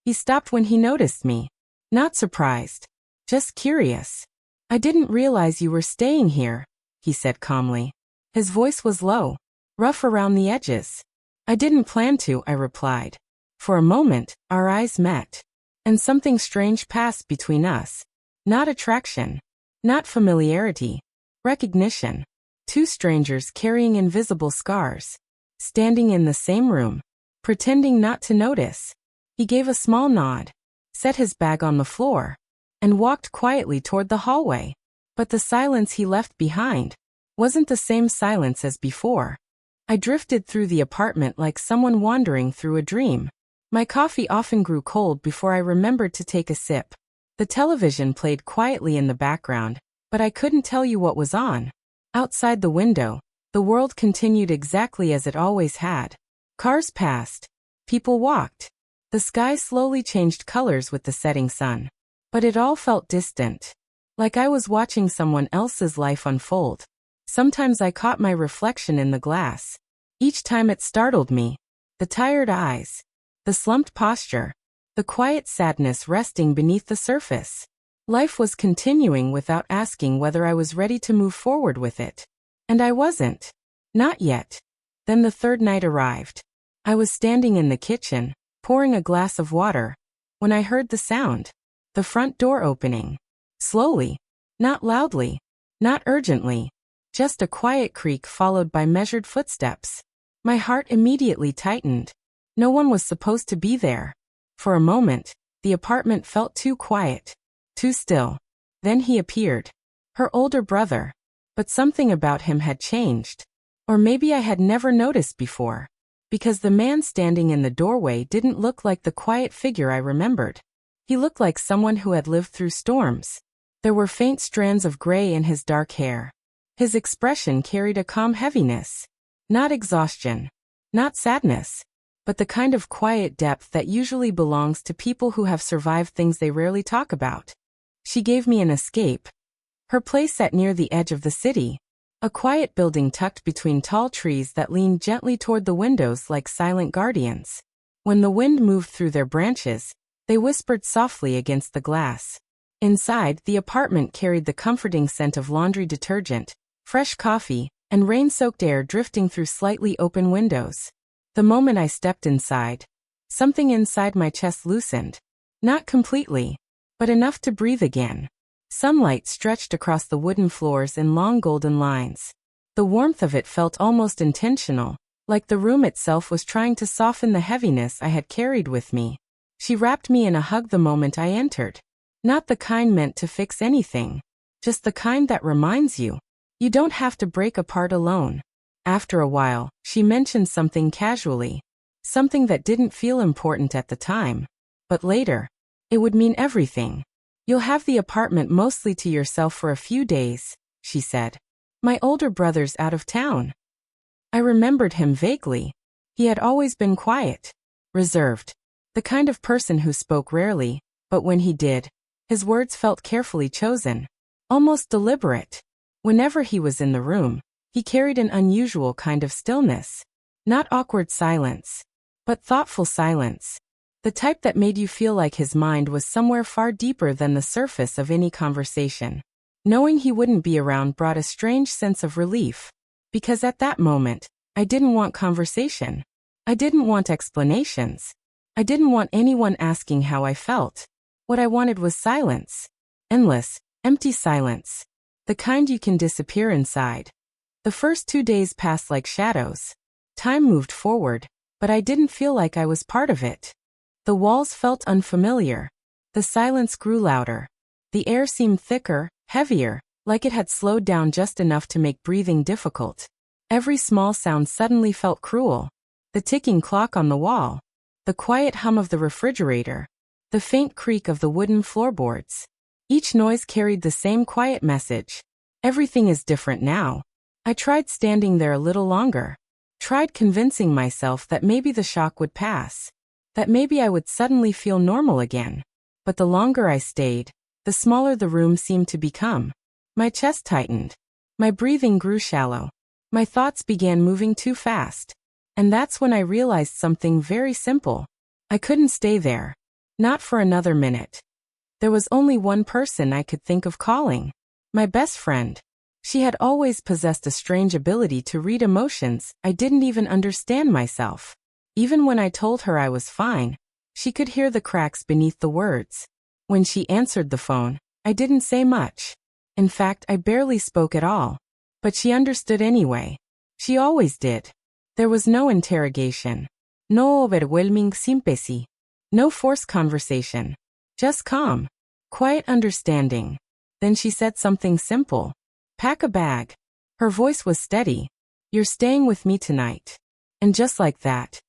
He stopped when he noticed me. Not surprised. Just curious. I didn't realize you were staying here, he said calmly. His voice was low, rough around the edges. I didn't plan to, I replied. For a moment, our eyes met. And something strange passed between us. Not attraction. Not familiarity. Recognition. Two strangers carrying invisible scars. Standing in the same room. Pretending not to notice. He gave a small nod. Set his bag on the floor. And walked quietly toward the hallway. But the silence he left behind wasn't the same silence as before. I drifted through the apartment like someone wandering through a dream. My coffee often grew cold before I remembered to take a sip. The television played quietly in the background, but I couldn't tell you what was on. Outside the window, the world continued exactly as it always had. Cars passed. People walked. The sky slowly changed colors with the setting sun. But it all felt distant. Like I was watching someone else's life unfold. Sometimes I caught my reflection in the glass. Each time it startled me. The tired eyes. The slumped posture. The quiet sadness resting beneath the surface. Life was continuing without asking whether I was ready to move forward with it. And I wasn't. Not yet. Then the third night arrived. I was standing in the kitchen, pouring a glass of water, when I heard the sound. The front door opening. Slowly. Not loudly. Not urgently. Just a quiet creak followed by measured footsteps. My heart immediately tightened. No one was supposed to be there. For a moment, the apartment felt too quiet. Too still. Then he appeared. Her older brother. But something about him had changed. Or maybe I had never noticed before. Because the man standing in the doorway didn't look like the quiet figure I remembered. He looked like someone who had lived through storms. There were faint strands of gray in his dark hair. His expression carried a calm heaviness. Not exhaustion. Not sadness. But the kind of quiet depth that usually belongs to people who have survived things they rarely talk about. She gave me an escape. Her place sat near the edge of the city. A quiet building tucked between tall trees that leaned gently toward the windows like silent guardians. When the wind moved through their branches, they whispered softly against the glass. Inside, the apartment carried the comforting scent of laundry detergent, fresh coffee, and rain-soaked air drifting through slightly open windows. The moment I stepped inside, something inside my chest loosened. Not completely, but enough to breathe again. Sunlight stretched across the wooden floors in long golden lines. The warmth of it felt almost intentional, like the room itself was trying to soften the heaviness I had carried with me. She wrapped me in a hug the moment I entered. Not the kind meant to fix anything. Just the kind that reminds you. You don't have to break apart alone. After a while, she mentioned something casually. Something that didn't feel important at the time. But later, it would mean everything. You'll have the apartment mostly to yourself for a few days, she said. My older brother's out of town. I remembered him vaguely. He had always been quiet. Reserved. The kind of person who spoke rarely, but when he did, his words felt carefully chosen. Almost deliberate. Whenever he was in the room, he carried an unusual kind of stillness. Not awkward silence, but thoughtful silence. The type that made you feel like his mind was somewhere far deeper than the surface of any conversation. Knowing he wouldn't be around brought a strange sense of relief. Because at that moment, I didn't want conversation. I didn't want explanations. I didn't want anyone asking how I felt. What I wanted was silence. Endless, empty silence. The kind you can disappear inside. The first 2 days passed like shadows. Time moved forward, but I didn't feel like I was part of it. The walls felt unfamiliar. The silence grew louder. The air seemed thicker, heavier, like it had slowed down just enough to make breathing difficult. Every small sound suddenly felt cruel. The ticking clock on the wall. The quiet hum of the refrigerator. The faint creak of the wooden floorboards. Each noise carried the same quiet message. Everything is different now. I tried standing there a little longer. Tried convincing myself that maybe the shock would pass. That maybe I would suddenly feel normal again. But the longer I stayed, the smaller the room seemed to become. My chest tightened. My breathing grew shallow. My thoughts began moving too fast. And that's when I realized something very simple. I couldn't stay there. Not for another minute. There was only one person I could think of calling. My best friend. She had always possessed a strange ability to read emotions. I didn't even understand myself. Even when I told her I was fine, she could hear the cracks beneath the words. When she answered the phone, I didn't say much. In fact, I barely spoke at all. But she understood anyway. She always did. There was no interrogation. No overwhelming sympathy. No forced conversation. Just calm, quiet understanding. Then she said something simple. Pack a bag. Her voice was steady. You're staying with me tonight. And just like that,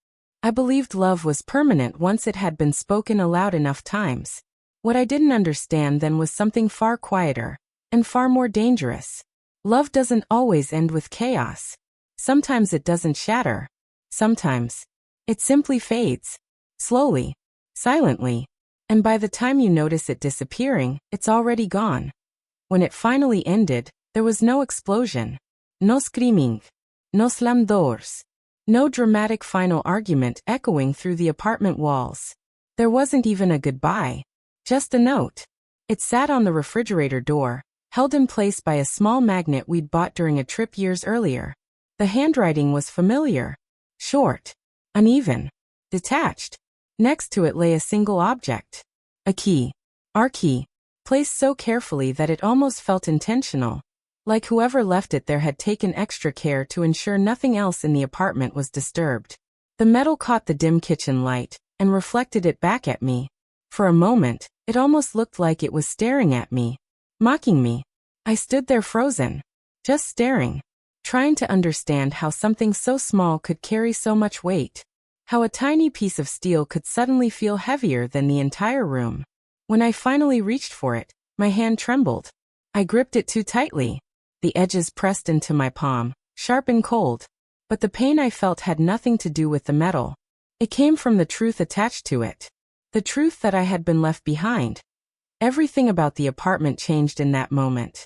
I believed love was permanent once it had been spoken aloud enough times. What I didn't understand then was something far quieter and far more dangerous. Love doesn't always end with chaos. Sometimes it doesn't shatter. Sometimes it simply fades. Slowly, silently. And by the time you notice it disappearing, it's already gone. When it finally ended, there was no explosion. No screaming. No slammed doors. No dramatic final argument echoing through the apartment walls. There wasn't even a goodbye. Just a note. It sat on the refrigerator door, held in place by a small magnet we'd bought during a trip years earlier. The handwriting was familiar. Short. Uneven. Detached. Next to it lay a single object. A key. Our key. Placed so carefully that it almost felt intentional. Like whoever left it there had taken extra care to ensure nothing else in the apartment was disturbed. The metal caught the dim kitchen light and reflected it back at me. For a moment, it almost looked like it was staring at me. Mocking me. I stood there frozen. Just staring. Trying to understand how something so small could carry so much weight. How a tiny piece of steel could suddenly feel heavier than the entire room. When I finally reached for it, my hand trembled. I gripped it too tightly. The edges pressed into my palm, sharp and cold. But the pain I felt had nothing to do with the metal. It came from the truth attached to it. The truth that I had been left behind. Everything about the apartment changed in that moment.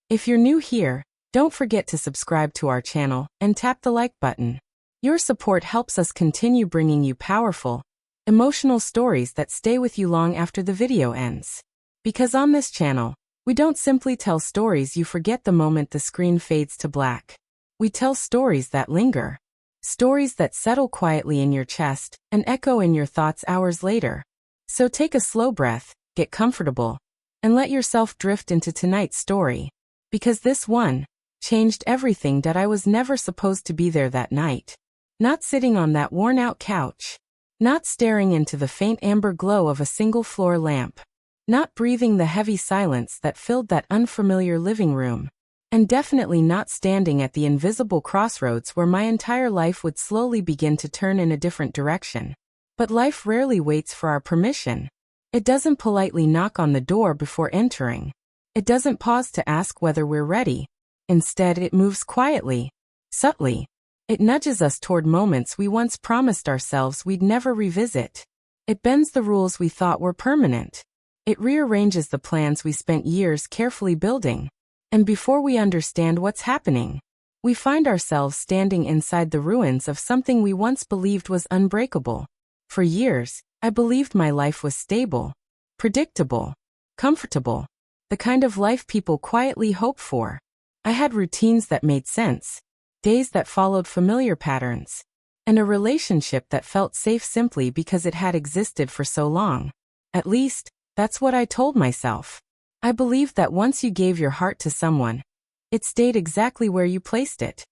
If you're new here, don't forget to subscribe to our channel and tap the like button. Your support helps us continue bringing you powerful, emotional stories that stay with you long after the video ends. Because on this channel, we don't simply tell stories you forget the moment the screen fades to black. We tell stories that linger. Stories that settle quietly in your chest and echo in your thoughts hours later. So take a slow breath, get comfortable, and let yourself drift into tonight's story. Because this one changed everything that I was never supposed to be there that night. Not sitting on that worn-out couch. Not staring into the faint amber glow of a single-floor lamp. Not breathing the heavy silence that filled that unfamiliar living room. And definitely not standing at the invisible crossroads where my entire life would slowly begin to turn in a different direction. But life rarely waits for our permission. It doesn't politely knock on the door before entering. It doesn't pause to ask whether we're ready. Instead, it moves quietly, subtly. It nudges us toward moments we once promised ourselves we'd never revisit. It bends the rules we thought were permanent. It rearranges the plans we spent years carefully building. And before we understand what's happening, we find ourselves standing inside the ruins of something we once believed was unbreakable. For years, I believed my life was stable, predictable, comfortable, the kind of life people quietly hope for. I had routines that made sense, days that followed familiar patterns, and a relationship that felt safe simply because it had existed for so long. At least, that's what I told myself. I believed that once you gave your heart to someone, it stayed exactly where you placed it.